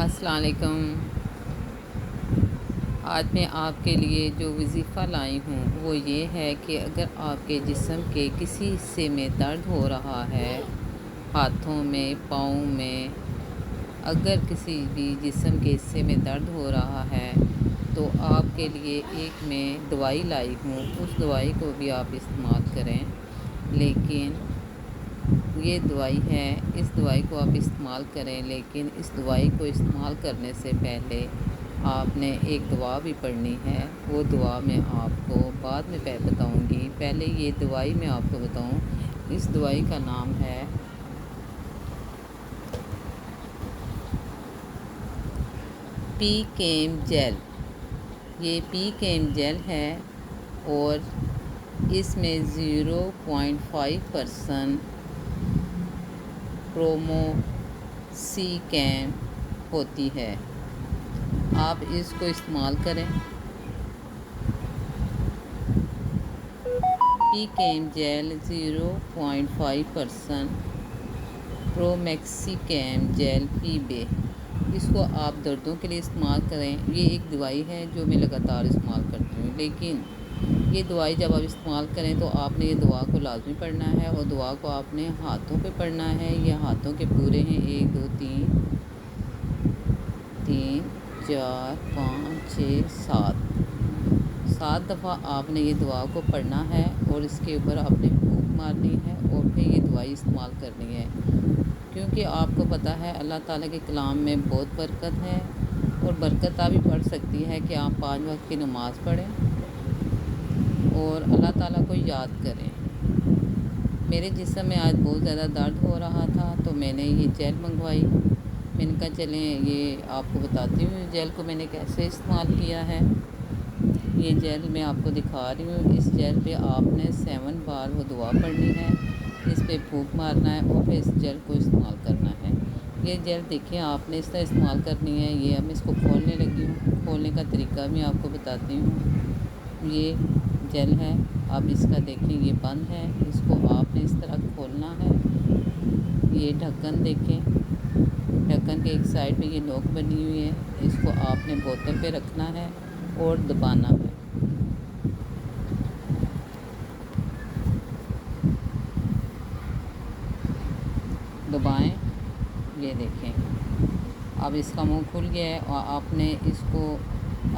السلام علیکم۔ آج میں آپ کے لیے جو وظیفہ لائی ہوں وہ یہ ہے کہ اگر آپ کے جسم کے کسی حصے میں درد ہو رہا ہے، ہاتھوں میں، پاؤں میں، اگر کسی بھی جسم کے حصے میں درد ہو رہا ہے تو آپ کے لیے ایک میں دوائی لائی ہوں، اس دوائی کو بھی آپ استعمال کریں۔ لیکن یہ دوائی ہے، اس دوائی کو آپ استعمال کریں، لیکن اس دوائی کو استعمال کرنے سے پہلے آپ نے ایک دعا بھی پڑھنی ہے۔ وہ دعا میں آپ کو بعد میں بتاؤں گی، پہلے یہ دوائی میں آپ کو بتاؤں۔ اس دوائی کا نام ہے پی کیم جیل۔ یہ پی کیم جیل ہے اور اس میں 0.5% پرومو سی کیم ہوتی ہے۔ آپ اس کو استعمال کریں۔ پی کیم جیل 0.5% پرومیکسی کیم جیل پی بے، اس کو آپ دردوں کے لیے استعمال کریں۔ یہ ایک دوائی ہے جو میں لگاتار استعمال کرتی ہوں، لیکن یہ دوائی جب آپ استعمال کریں تو آپ نے یہ دعا کو لازمی پڑھنا ہے، اور دعا کو آپ نے ہاتھوں پہ پڑھنا ہے۔ یہ ہاتھوں کے پورے ہیں 1 2 3 4 5 6 7 دفعہ آپ نے یہ دعا کو پڑھنا ہے، اور اس کے اوپر آپ نے پھونک مارنی ہے، اور پھر یہ دوائی استعمال کرنی ہے۔ کیونکہ آپ کو پتہ ہے اللہ تعالیٰ کے کلام میں بہت برکت ہے، اور برکت بھی بڑھ سکتی ہے کہ آپ 5 وقت کی نماز پڑھیں اور اللہ تعالیٰ کو یاد کریں۔ میرے جسم میں آج بہت زیادہ درد ہو رہا تھا تو میں نے یہ جیل منگوائی۔ میں نے کہا چلیں یہ آپ کو بتاتی ہوں اس جیل کو میں نے کیسے استعمال کیا ہے۔ یہ جیل میں آپ کو دکھا رہی ہوں۔ اس جیل پہ آپ نے 7 بار وہ دعا پڑھنی ہے، اس پہ پھونک مارنا ہے، اور پھر اس جیل کو استعمال کرنا ہے۔ یہ جیل دیکھیں آپ نے اس طرح استعمال کرنی ہے۔ یہ اب اس کو کھولنے لگی ہوں، کھولنے کا طریقہ بھی آپ کو بتاتی ہوں۔ یہ جیل ہے، اب اس کا دیکھیں یہ بند ہے، اس کو آپ نے اس طرح کھولنا ہے۔ یہ ڈھکن دیکھیں، ڈھکن کے ایک سائڈ پہ یہ نوک بنی ہوئی ہے، اس کو آپ نے بوتل پہ رکھنا ہے اور دبانا ہے۔ دبائیں، یہ دیکھیں اب اس کا منہ کھل گیا ہے، اور آپ نے اس کو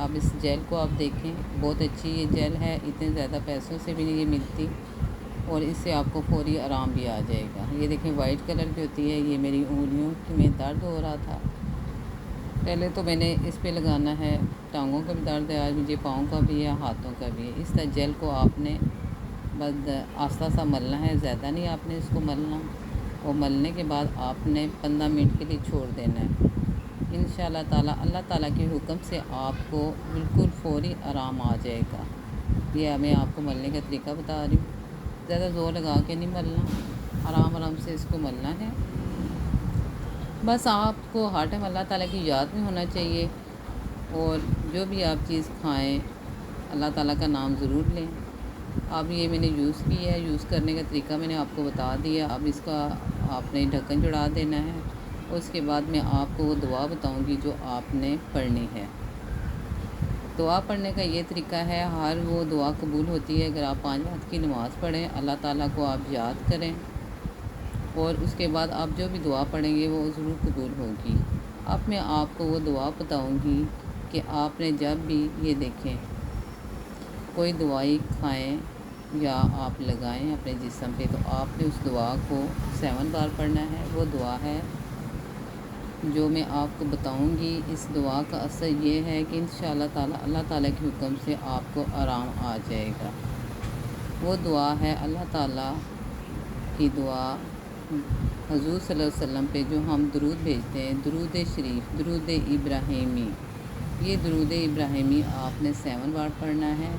اب اس جیل کو آپ دیکھیں بہت اچھی یہ جیل ہے، اتنے زیادہ پیسوں سے بھی نہیں یہ ملتی، اور اس سے آپ کو فوری آرام بھی آ جائے گا۔ یہ دیکھیں وائٹ کلر کی ہوتی ہے۔ یہ میری انگلیوں میں درد ہو رہا تھا، پہلے تو میں نے اس پہ لگانا ہے، ٹانگوں کا بھی درد ہے آج مجھے، پاؤں کا بھی ہے، ہاتھوں کا بھی ہے۔ اس طرح جیل کو آپ نے بس آہستہ آہستہ ملنا ہے، زیادہ نہیں آپ نے اس کو ملنا، اور ملنے کے بعد آپ نے 15 منٹ کے لیے چھوڑ دینا ہے۔ انشاءاللہ تعالیٰ اللہ تعالیٰ کے حکم سے آپ کو بالکل فوری آرام آ جائے گا۔ یہ میں آپ کو ملنے کا طریقہ بتا رہی ہوں، زیادہ زور لگا کے نہیں ملنا، آرام آرام سے اس کو ملنا ہے۔ بس آپ کو ہر ٹائم اللہ تعالیٰ کی یاد میں ہونا چاہیے، اور جو بھی آپ چیز کھائیں اللہ تعالیٰ کا نام ضرور لیں۔ اب یہ میں نے یوز کیا ہے، یوز کرنے کا طریقہ میں نے آپ کو بتا دیا۔ اب اس کا آپ نے ڈھکن چڑھا دینا ہے، اور اس کے بعد میں آپ کو وہ دعا بتاؤں گی جو آپ نے پڑھنی ہے۔ دعا پڑھنے کا یہ طریقہ ہے، ہر وہ دعا قبول ہوتی ہے اگر آپ 5 وقت کی نماز پڑھیں، اللہ تعالیٰ کو آپ یاد کریں، اور اس کے بعد آپ جو بھی دعا پڑھیں گے وہ ضرور قبول ہوگی۔ اب میں آپ کو وہ دعا بتاؤں گی کہ آپ نے جب بھی یہ دیکھیں کوئی دوائی کھائیں یا آپ لگائیں اپنے جسم پہ، تو آپ نے اس دعا کو 7 بار پڑھنا ہے۔ وہ دعا ہے جو میں آپ کو بتاؤں گی۔ اس دعا کا اثر یہ ہے کہ انشاءاللہ تعالیٰ اللہ تعالیٰ کے حکم سے آپ کو آرام آ جائے گا۔ وہ دعا ہے اللہ تعالیٰ کی دعا، حضور صلی اللہ علیہ وسلم پہ جو ہم درود بھیجتے ہیں، درود شریف، درود ابراہیمی۔ یہ درود ابراہیمی آپ نے 7 بار پڑھنا ہے۔